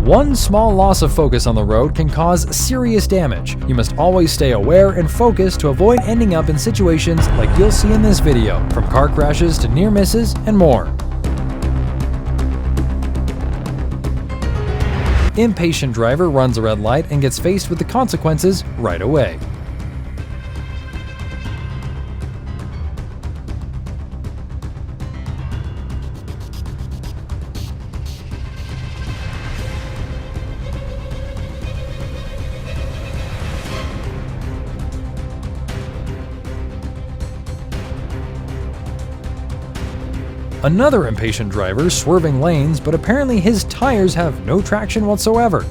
One small loss of focus on the road can cause serious damage. You must always stay aware and focused to avoid ending up in situations like you'll see in this video, from car crashes to near misses and more. Impatient driver runs a red light and gets faced with the consequences right away. Another impatient driver swerving lanes, but apparently his tires have no traction whatsoever.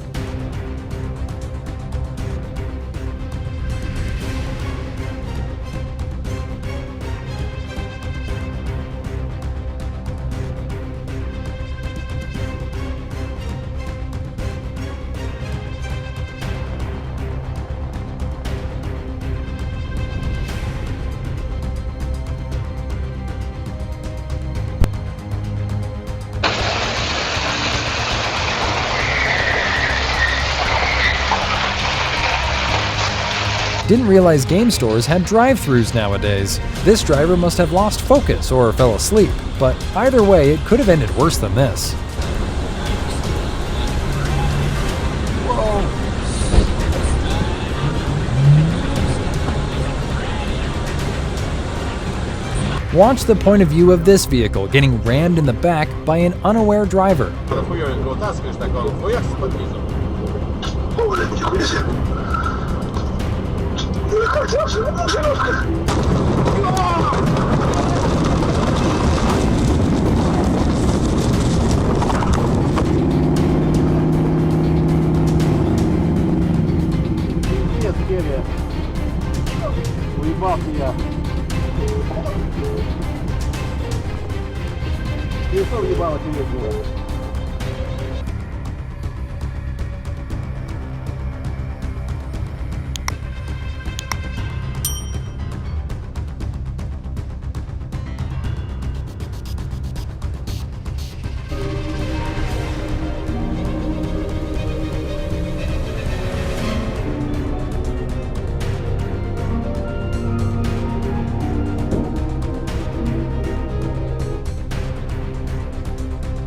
Didn't realize game stores had drive-thrus nowadays. This driver must have lost focus or fell asleep, but either way, it could have ended worse than this. Watch the point of view of this vehicle getting rammed in the back by an unaware driver.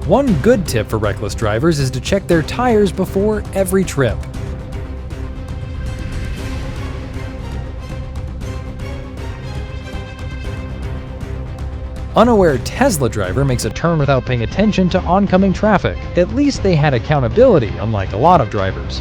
One good tip for reckless drivers is to check their tires before every trip. Unaware Tesla driver makes a turn without paying attention to oncoming traffic. At least they had accountability, unlike a lot of drivers.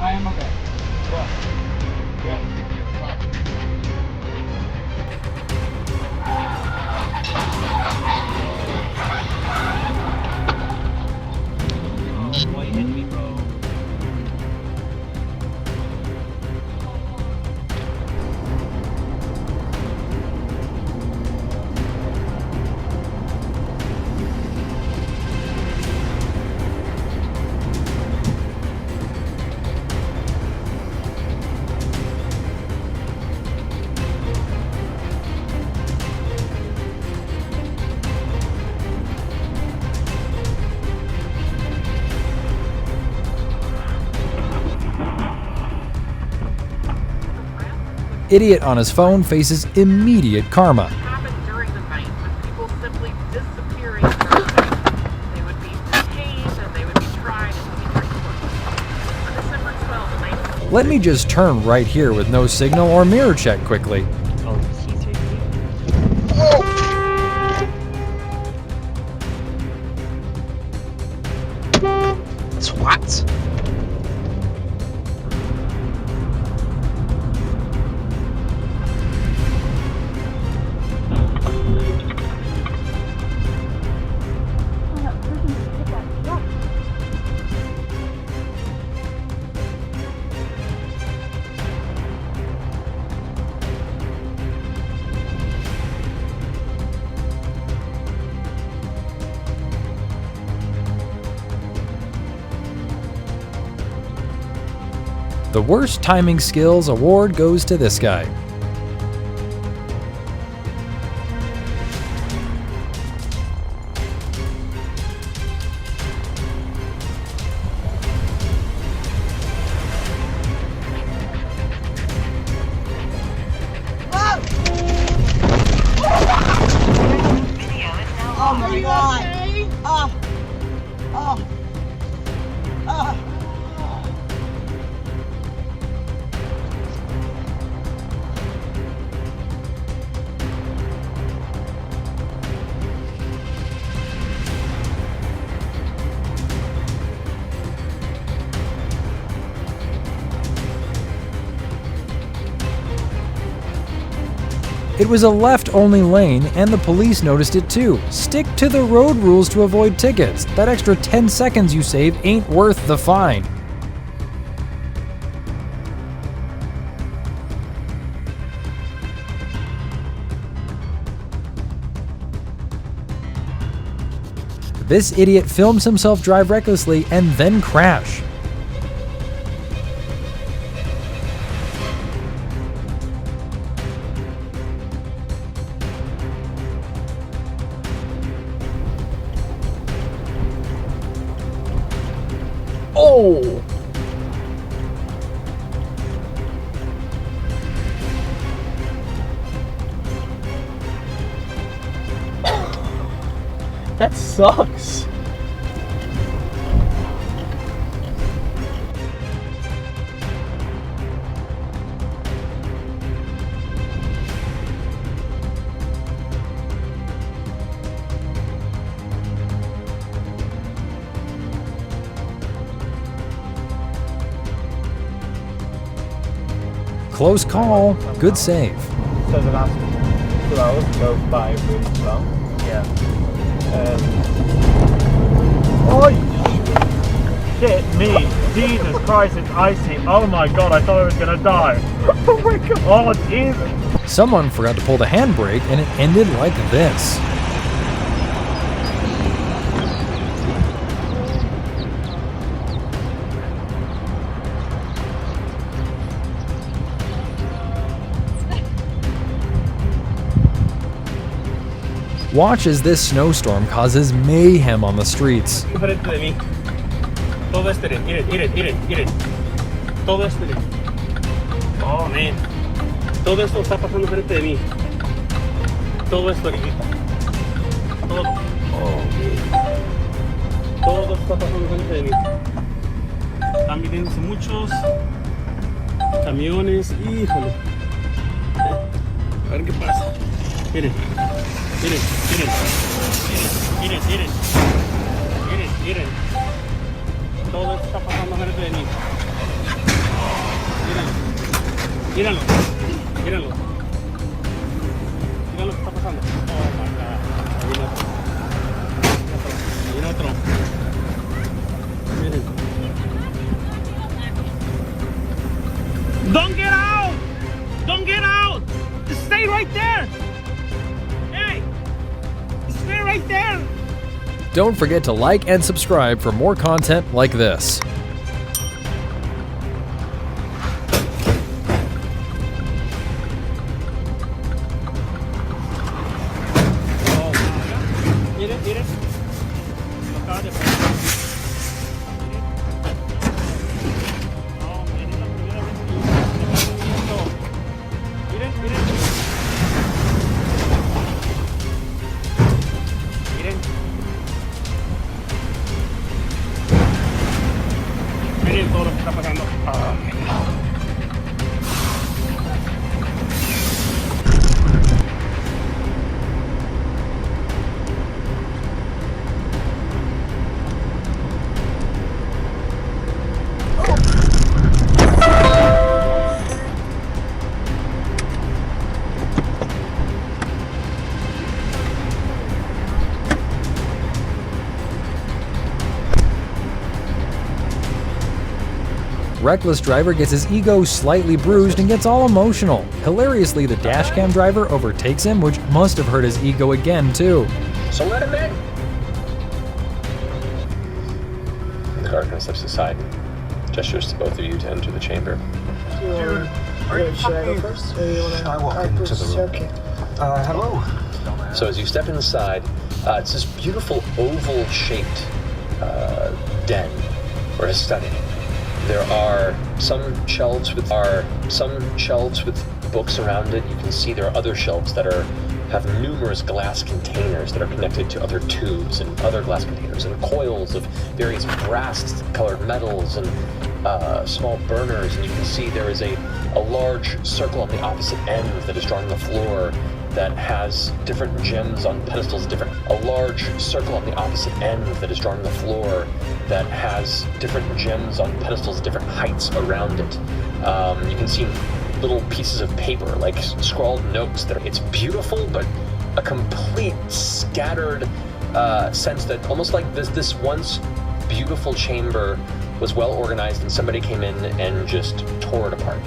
I am okay. Yeah. Why you hit me, bro? Idiot on his phone faces immediate karma. Happened during the night with people simply disappearing during the night. They would be detained and they would be tried and taken to court. On December 12th, Let me just turn right here with no signal or mirror check quickly. What? The worst timing skills award goes to this guy. Oh my god! Oh! Oh! Oh! It was a left-only lane, and the police noticed it too. Stick to the road rules to avoid tickets. That extra 10 seconds you save ain't worth the fine. This idiot films himself drive recklessly and then crash. Oh! That sucks. Close call. Good save. So the last 2 hours go by really slow. Yeah. Oh shit me! Jesus Christ! It's icy! Oh my god! I thought I was gonna die! Oh my god! Oh Jesus! Someone forgot to pull the handbrake and it ended like this. Watch as this snowstorm causes mayhem on the streets. Enfrente de mí. Todo este, miren. Todo este. Oh man. Todo esto está pasando enfrente de mí. Todo esto ahorita. Todo. Oh man. Todo está pasando enfrente de mí. Están viniéndose muchos camiones. Híjole. A ver qué pasa. Miren. Miren. Todo esto está pasando frente de mí. Míralo. Míralo lo que está pasando. Oh my god. Ahí viene otro. Miren. Don't get out! Don't get out! Just stay right there! Hey! Stay right there! Don't forget to like and subscribe for more content like this. Oh, miren. Lo acaba de pasar. Oh, miren, es la primera vez que yo esto. Miren. Miren todo lo que está pasando. Reckless driver gets his ego slightly bruised and gets all emotional. Hilariously, the dashcam driver overtakes him, which must have hurt his ego again, too. So let him in. The darkness of society. Gestures to both of you to enter the chamber. Should I go first, or you want to? I walk into the room. Okay. Hello. So as you step inside, it's this beautiful oval-shaped den or a study. There are some shelves with books around it. You can see there are other shelves that have numerous glass containers that are connected to other tubes and other glass containers and coils of various brass-colored metals and small burners. And you can see there is a large circle on the opposite end that is drawn on the floor that has different gems on pedestals. A large circle on the opposite end that is drawn on the floor that has different gems on pedestals, different heights around it. You can see little pieces of paper, like scrawled notes. It's beautiful, but a complete scattered sense that almost like this once beautiful chamber was well organized and somebody came in and just tore it apart.